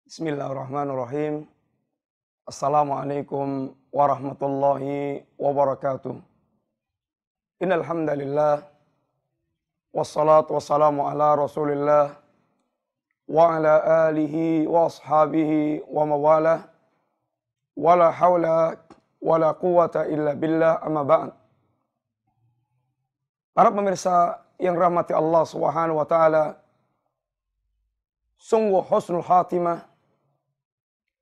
Bismillahirrahmanirrahim. Assalamualaikum warahmatullahi wabarakatuh. Innal hamdalillah wassalatu wassalamu ala Rasulillah wa ala alihi wa ashabihi wa mawalah. Wala haula wala quwata illa billah, amma ba'd. Para pemirsa yang rahmati Allah Subhanahu wa taala, sungguh husnul khatimah,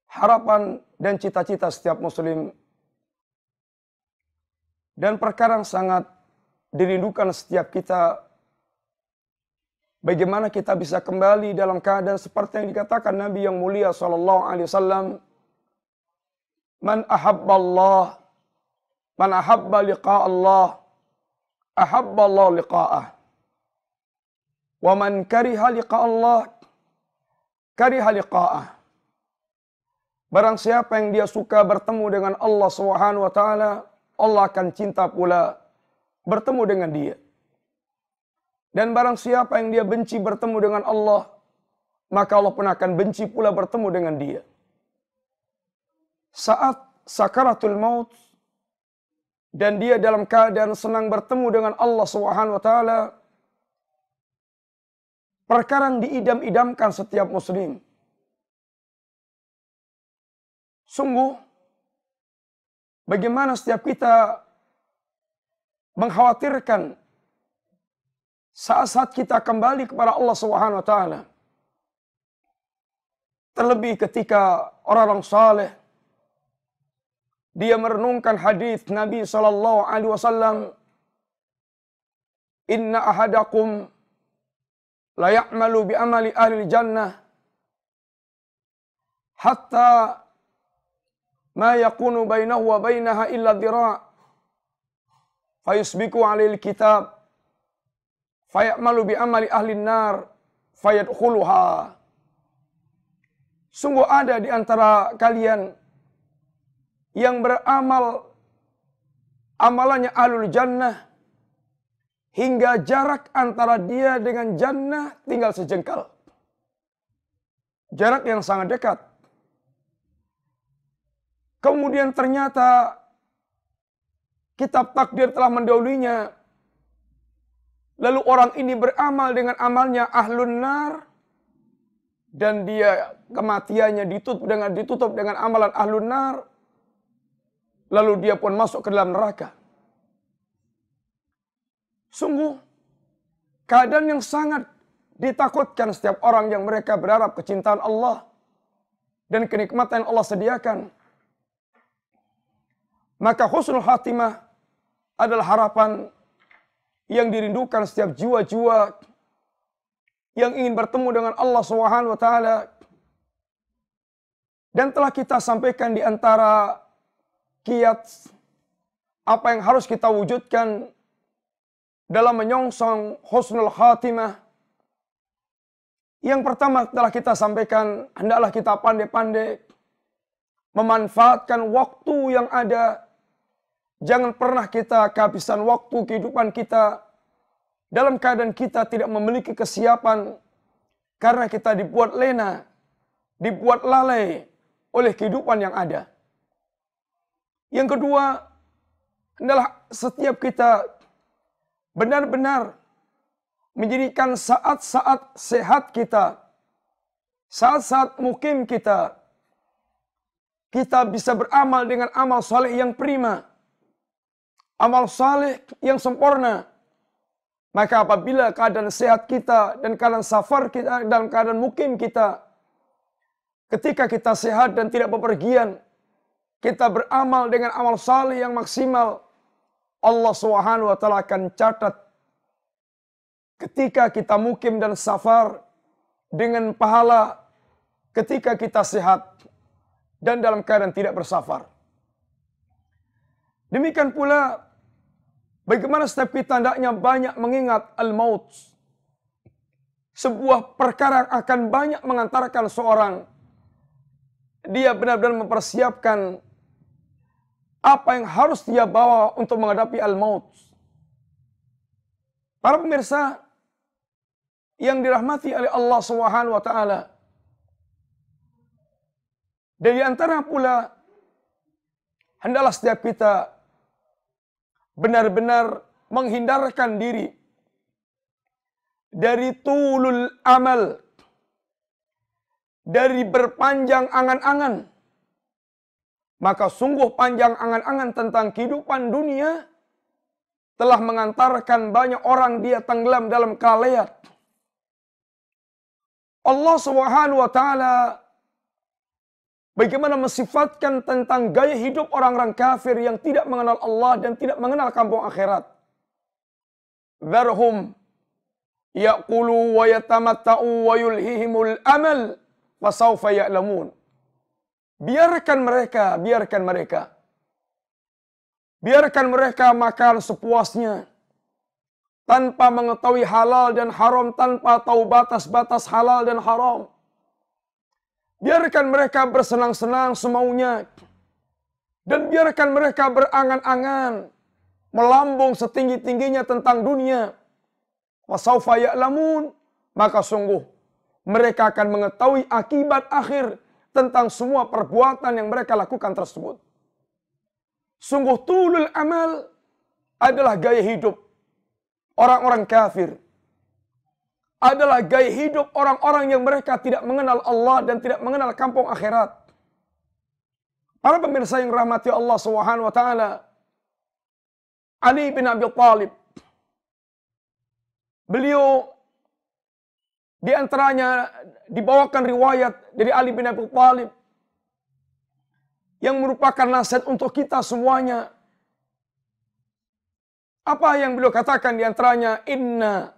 harapan dan cita-cita setiap muslim, dan perkara yang sangat dirindukan setiap kita, bagaimana kita bisa kembali dalam keadaan seperti yang dikatakan Nabi yang mulia sallallahu alaihi wasallam, man ahabballah, man ahabba liqa Allah, ahabba Allah liqa'ah, wa man kariha liqa Allah, kariha liqa'ah. Barang siapa yang dia suka bertemu dengan Allah Subhanahu wa taala, Allah akan cinta pula bertemu dengan dia. Dan barang siapa yang dia benci bertemu dengan Allah, maka Allah pun akan benci pula bertemu dengan dia. Saat sakaratul maut dan dia dalam keadaan senang bertemu dengan Allah Subhanahu wa taala, perkara yang diidam-idamkan setiap muslim. Sungguh, bagaimana setiap kita mengkhawatirkan saat-saat kita kembali kepada Allah Subhanahu wa taala. Terlebih ketika orang-orang saleh dia merenungkan hadis Nabi sallallahu alaihi wasallam, "Inna ahadakum la ya'malu bi amali ahli jannah hatta ma yakunu bainahu wa bainaha illa dhira' fayusbiku 'alil kitab fayamalu bi amali ahli nar fayadkhuluha." Sungguh ada di antara kalian yang beramal amalannya ahlul jannah hingga jarak antara dia dengan jannah tinggal sejengkal. Jarak yang sangat dekat. Kemudian ternyata kitab takdir telah mendahulunya. Lalu orang ini beramal dengan amalnya ahlun nar, dan dia kematiannya ditutup dengan amalan ahlun nar. Lalu dia pun masuk ke dalam neraka. Sungguh keadaan yang sangat ditakutkan setiap orang yang mereka berharap kecintaan Allah dan kenikmatan yang Allah sediakan. Maka husnul khatimah adalah harapan yang dirindukan setiap jiwa-jiwa yang ingin bertemu dengan Allah Subhanahu wa taala. Dan telah kita sampaikan di antara kiat apa yang harus kita wujudkan dalam menyongsong husnul khatimah. Yang pertama telah kita sampaikan, hendaklah kita pandai-pandai memanfaatkan waktu yang ada. Jangan pernah kita kehabisan waktu kehidupan kita dalam keadaan kita tidak memiliki kesiapan, karena kita dibuat lena, dibuat lalai oleh kehidupan yang ada. Yang kedua, adalah setiap kita benar-benar menjadikan saat-saat sehat kita, saat-saat mukim kita bisa beramal dengan amal saleh yang prima, amal saleh yang sempurna. Maka apabila keadaan sehat kita dan keadaan safar kita, dalam keadaan mukim kita, ketika kita sehat dan tidak bepergian, kita beramal dengan amal saleh yang maksimal, Allah Subhanahu wa taala akan catat ketika kita mukim dan safar dengan pahala ketika kita sehat dan dalam keadaan tidak bersafar. Demikian pula bagaimana setiap kita hendaknya banyak mengingat al-maut. Sebuah perkara yang akan banyak mengantarkan seorang dia benar-benar mempersiapkan apa yang harus dia bawa untuk menghadapi al-maut. Para pemirsa yang dirahmati oleh Allah Subhanahu wa taala, Dari antara pula, hendaklah setiap kita benar-benar menghindarkan diri dari tulul amal, dari berpanjang angan-angan. Maka sungguh panjang angan-angan tentang kehidupan dunia telah mengantarkan banyak orang dia tenggelam dalam kelalaian. Allah Subhanahu wa taala bagaimana mensifatkan tentang gaya hidup orang-orang kafir yang tidak mengenal Allah dan tidak mengenal kampung akhirat. Dharhum ya'kulu wa yatamatta'u wa yulhihimul amal fasawfa ya'lamun. Biarkan mereka. Biarkan mereka makan sepuasnya, tanpa mengetahui halal dan haram, tanpa tahu batas-batas halal dan haram. Biarkan mereka bersenang-senang semaunya, dan biarkan mereka berangan-angan, melambung setinggi-tingginya tentang dunia. Wasaufa ya'lamun, maka sungguh mereka akan mengetahui akibat akhir tentang semua perbuatan yang mereka lakukan tersebut. Sungguh tulul amal adalah gaya hidup orang-orang kafir. Adalah gaya hidup orang-orang yang mereka tidak mengenal Allah dan tidak mengenal kampung akhirat. Para pemirsa yang rahmati Allah Subhanahu wa taala, Ali bin Abi Thalib, beliau di antaranya dibawakan riwayat dari Ali bin Abi Thalib yang merupakan nasihat untuk kita semuanya. Apa yang beliau katakan di antaranya? Inna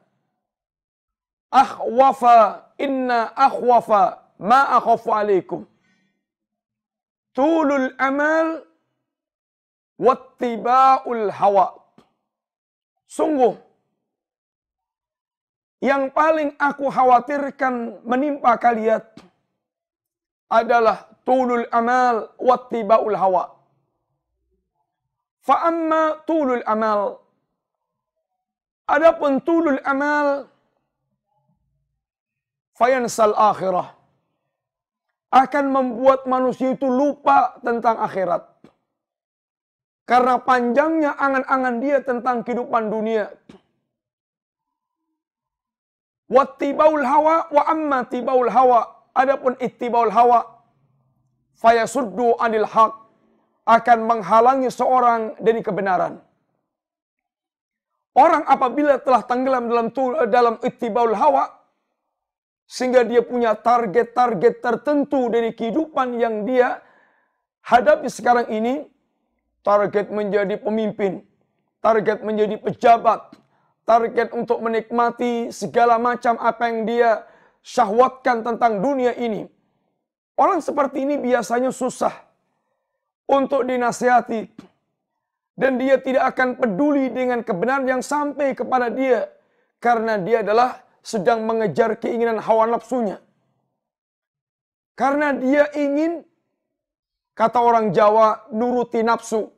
akhwafa ma akhafu alaikum tulul amal wattiba'ul hawa. Sungguh yang paling aku khawatirkan menimpa kalian adalah tulul amal wattiba'ul hawa. Fa amma tulul amal, adapun tulul amal, fayansal akhirah, akan membuat manusia itu lupa tentang akhirat. Karena panjangnya angan-angan dia tentang kehidupan dunia. Wattiba'ul hawa wa amma tiba'ul hawa, adapun ittiba'ul hawa, fayasuddu anil haq, akan menghalangi seorang dari kebenaran. Orang apabila telah tenggelam dalam ittiba'ul hawa, sehingga dia punya target-target tertentu dari kehidupan yang dia hadapi sekarang ini, target menjadi pemimpin, target menjadi pejabat, target untuk menikmati segala macam apa yang dia syahwatkan tentang dunia ini. Orang seperti ini biasanya susah untuk dinasihati. Dan dia tidak akan peduli dengan kebenaran yang sampai kepada dia. Karena dia adalah sedang mengejar keinginan hawa nafsunya. Karena dia ingin, kata orang Jawa, nuruti nafsu.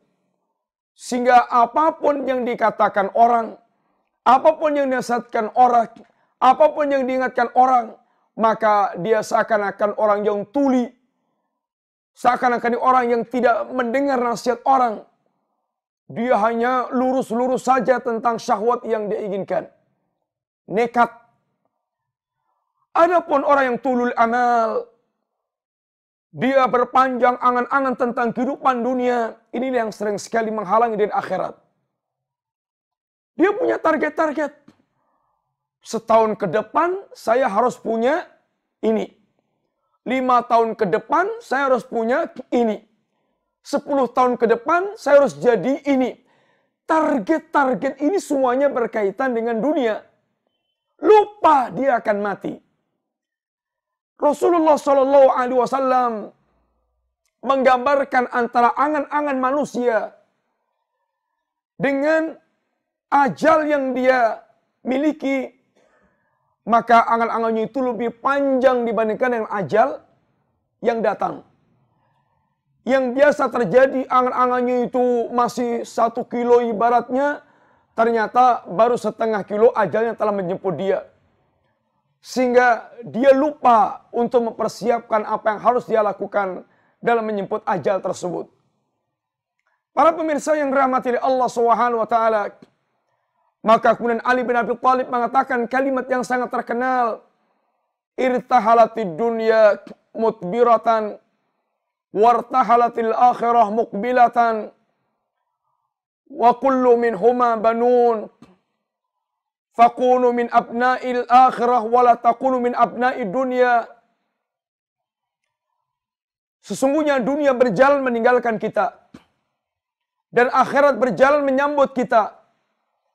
Sehingga apapun yang dikatakan orang, apapun yang dinasihatkan orang, apapun yang diingatkan orang, maka dia seakan-akan orang yang tuli. Seakan-akan orang yang tidak mendengar nasihat orang. Dia hanya lurus-lurus saja tentang syahwat yang dia inginkan. Nekat. Adapun orang yang tulul amal, dia berpanjang angan-angan tentang kehidupan dunia. Ini yang sering sekali menghalangi dari akhirat. Dia punya target-target. Setahun ke depan saya harus punya ini. 5 tahun ke depan saya harus punya ini. 10 tahun ke depan saya harus jadi ini. Target-target ini semuanya berkaitan dengan dunia. Lupa dia akan mati. Rasulullah SAW menggambarkan antara angan-angan manusia dengan ajal yang dia miliki. Maka angan-angannya itu lebih panjang dibandingkan dengan ajal yang datang. Yang biasa terjadi angan-angannya itu masih 1 kilo ibaratnya, ternyata baru setengah kilo ajalnya telah menjemput dia. Sehingga dia lupa untuk mempersiapkan apa yang harus dia lakukan dalam menjemput ajal tersebut. Para pemirsa yang dirahmati oleh Allah Subhanahu wa taala, maka kemudian Ali bin Abi Thalib mengatakan kalimat yang sangat terkenal, irtahalatid dunya mutbiratan wartahalatil akhirah muqbilatan wa kullu minhuma banun fakunu min abna'il akhirah wa la takunu min abna'id dunya. Sesungguhnya dunia berjalan meninggalkan kita dan akhirat berjalan menyambut kita.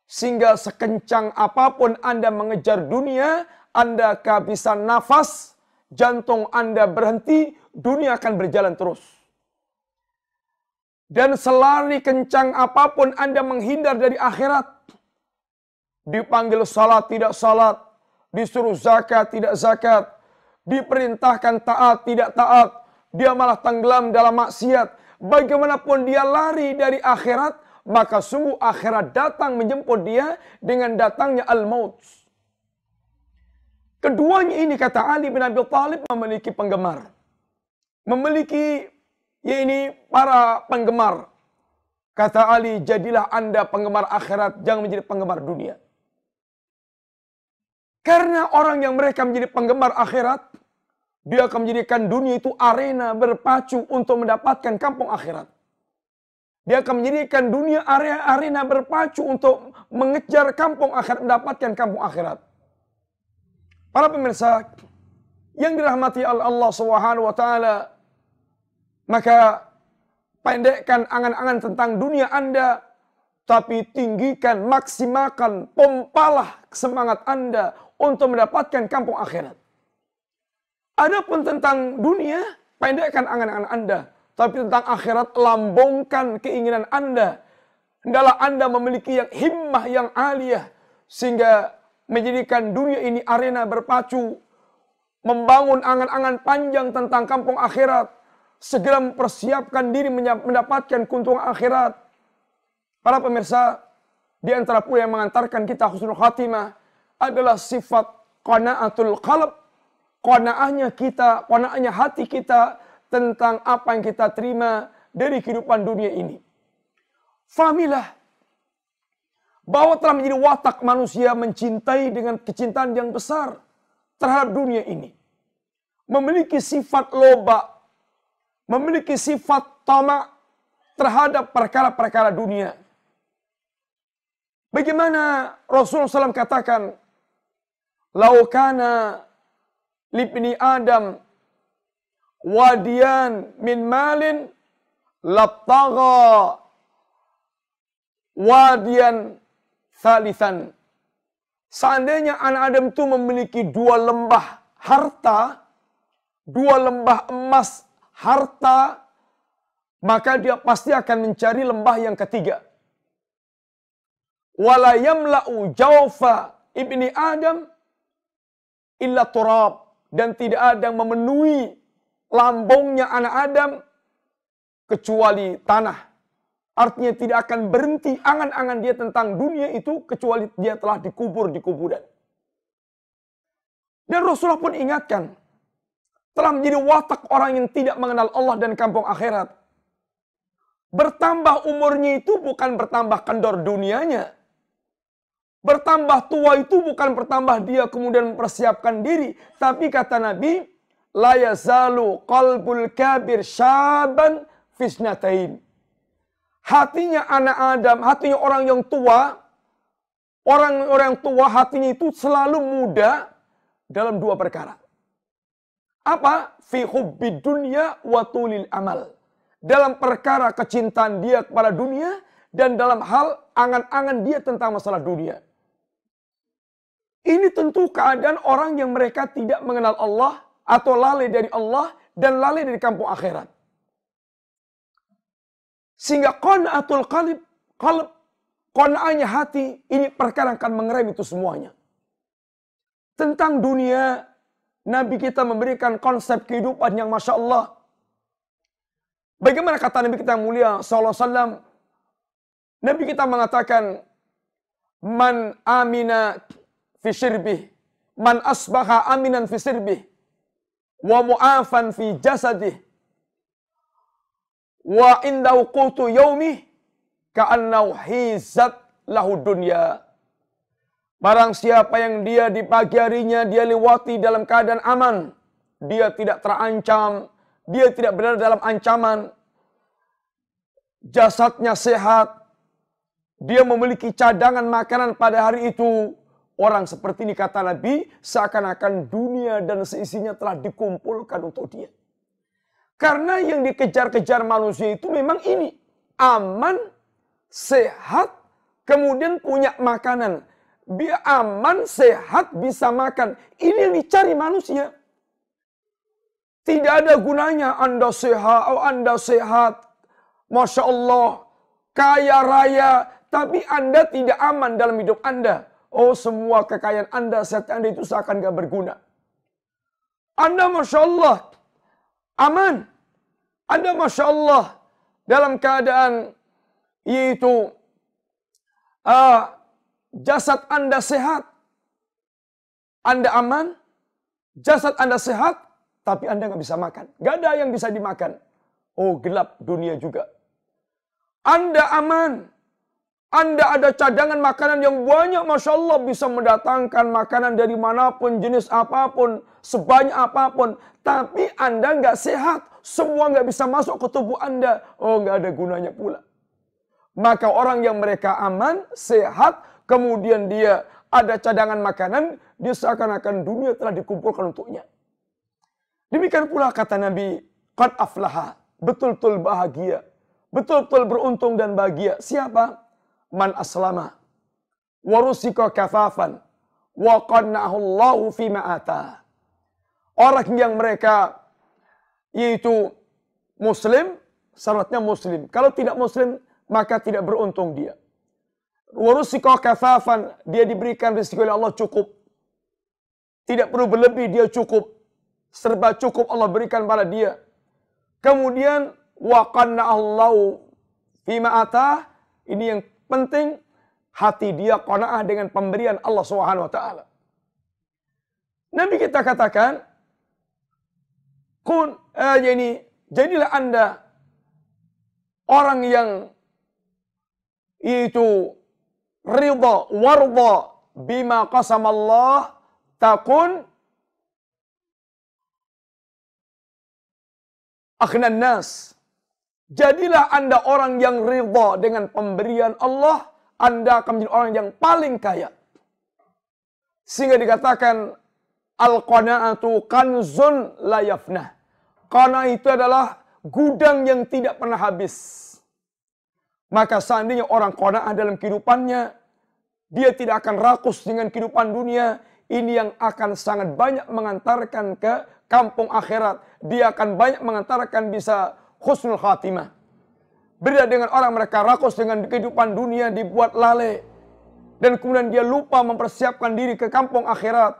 Sehingga sekencang apapun Anda mengejar dunia, Anda kehabisan nafas, jantung Anda berhenti, dunia akan berjalan terus. Dan selari kencang apapun Anda menghindar dari akhirat, dipanggil salat tidak salat, disuruh zakat tidak zakat, diperintahkan taat tidak taat, dia malah tenggelam dalam maksiat. Bagaimanapun dia lari dari akhirat, maka sungguh akhirat datang menjemput dia dengan datangnya al-maut. Keduanya ini, kata Ali bin Abi Thalib, memiliki penggemar. Memiliki, para penggemar. Kata Ali, jadilah Anda penggemar akhirat, jangan menjadi penggemar dunia. Karena orang yang mereka menjadi penggemar akhirat, dia akan menjadikan dunia itu arena berpacu untuk mendapatkan kampung akhirat. Dia akan menjadikan dunia arena berpacu untuk mengejar kampung akhirat, mendapatkan kampung akhirat. Para pemirsa yang dirahmati Allah Subhanahu wa taala, maka pendekkan angan-angan tentang dunia Anda, tapi tinggikan, maksimalkan, pompalah semangat Anda untuk mendapatkan kampung akhirat. Adapun tentang dunia, pendekkan angan-angan Anda. Tapi tentang akhirat, lambungkan keinginan Anda. Hendaklah Anda memiliki yang himmah yang aliyah. Sehingga menjadikan dunia ini arena berpacu. Membangun angan-angan panjang tentang kampung akhirat. Segera mempersiapkan diri mendapatkan keuntungan akhirat. Para pemirsa, di antara pula yang mengantarkan kita husnul khatimah adalah sifat qanaatul qalb. Qanaahnya kita, qanaahnya hati kita tentang apa yang kita terima dari kehidupan dunia ini. Fahamilah bahwa telah menjadi watak manusia mencintai dengan kecintaan yang besar terhadap dunia ini. Memiliki sifat loba, memiliki sifat tamak terhadap perkara-perkara dunia. Bagaimana Rasulullah SAW katakan, laukana libni Adam wadiyan min malin labtagha wadiyan thalithan. Seandainya anak Adam itu memiliki dua lembah harta, dua lembah emas harta, maka dia pasti akan mencari lembah yang ketiga. Wala yamla'u jawfa ibni Adam illa turab. Dan tidak ada yang memenuhi lambungnya anak Adam kecuali tanah. Artinya tidak akan berhenti angan-angan dia tentang dunia itu kecuali dia telah dikubur di kuburan. Dan Rasulullah pun ingatkan, telah menjadi watak orang yang tidak mengenal Allah dan kampung akhirat. Bertambah umurnya itu bukan bertambah kendor dunianya. Bertambah tua itu bukan bertambah dia kemudian mempersiapkan diri. Tapi kata Nabi, la yazalu qalbul kabir syaban fisnatain. Hatinya anak Adam, hatinya orang yang tua, orang tua hatinya itu selalu muda dalam dua perkara. Apa? Fi hubbid dunya wa tulil amal. Dalam perkara kecintaan dia kepada dunia dan dalam hal angan-angan dia tentang masalah dunia. Ini tentu keadaan orang yang mereka tidak mengenal Allah atau lalai dari Allah dan lalai dari kampung akhirat. Sehingga qanaatul qalb, qanaahnya hati, ini perkara akan mengerem itu semuanya. Tentang dunia, Nabi kita memberikan konsep kehidupan yang Masya Allah. Bagaimana kata Nabi kita yang mulia sallallahu alaihi wasallam? Nabi kita mengatakan, man amina fi sirbih, man asbaha aminan fi sirbih, wa mu'afan fi jasadih, wa indahu qutu yaumih ka'annahu hizat lahu dunya. Barang siapa yang dia di pagi harinya dia lewati dalam keadaan aman, dia tidak terancam, dia tidak berada dalam ancaman, jasadnya sehat, dia memiliki cadangan makanan pada hari itu. Orang seperti ini kata Nabi, seakan-akan dunia dan seisinya telah dikumpulkan untuk dia. Karena yang dikejar-kejar manusia itu memang ini. Aman, sehat, kemudian punya makanan. Biar aman, sehat, bisa makan. Ini yang dicari manusia. Tidak ada gunanya Anda sehat, Masya Allah, kaya raya, tapi Anda tidak aman dalam hidup Anda. Oh, semua kekayaan Anda, sehat Anda itu seakan gak berguna. Anda Masya Allah aman. Anda Masya Allah dalam keadaan yaitu jasad Anda sehat. Anda aman, jasad Anda sehat, tapi Anda gak bisa makan. Gak ada yang bisa dimakan. Oh, gelap dunia juga. Anda aman. Anda ada cadangan makanan yang banyak, Masya Allah, bisa mendatangkan makanan dari manapun, jenis apapun, sebanyak apapun. Tapi Anda nggak sehat, semua nggak bisa masuk ke tubuh Anda. Oh, nggak ada gunanya pula. Maka orang yang mereka aman, sehat, kemudian dia ada cadangan makanan, dia seakan-akan dunia telah dikumpulkan untuknya. Demikian pula kata Nabi, qad aflaha, betul-betul bahagia, betul-betul beruntung dan bahagia. Siapa? Man aslama warusika kafafan wa qannahu Allahu fima atah. Orang yang mereka yaitu muslim, syaratnya muslim. Kalau tidak muslim, maka tidak beruntung dia. Warusika kafafan, dia diberikan rezeki oleh Allah cukup. Tidak perlu berlebih, dia cukup. Serba cukup Allah berikan pada dia. Kemudian wa qannahu Allahu fima atah, ini yang penting, hati dia qanaah dengan pemberian Allah Subhanahu wa taala. Nabi kita katakan, jadilah Anda orang yang itu ridha warda bima qasamallah takun aghnan nas. Jadilah Anda orang yang ridha dengan pemberian Allah, Anda akan menjadi orang yang paling kaya. Sehingga dikatakan al-qanaatu kanzun la yafnah. Qanaah itu adalah gudang yang tidak pernah habis. Maka seandainya orang qanaah dalam kehidupannya, dia tidak akan rakus dengan kehidupan dunia, ini yang akan sangat banyak mengantarkan ke kampung akhirat. Dia akan banyak mengantarkan bisa husnul khatimah. Beda dengan orang mereka rakus dengan kehidupan dunia, dibuat lalai, dan kemudian dia lupa mempersiapkan diri ke kampung akhirat.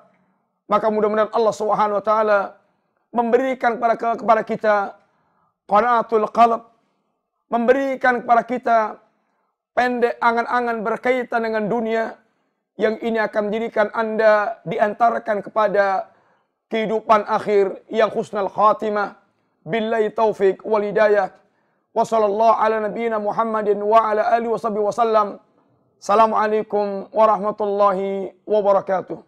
Maka mudah-mudahan Allah Subhanahu wa taala memberikan kepada kita qanaatul qalb, memberikan kepada kita pendek angan-angan berkaitan dengan dunia, yang ini akan menjadikan Anda diantarkan kepada kehidupan akhir yang husnul khatimah. Billahi taufiq wal hidayah. Wa sallallahu ala nabiyyina Muhammadin wa ala alihi wa sahbihi wa sallam. Assalamualaikum warahmatullahi wabarakatuh.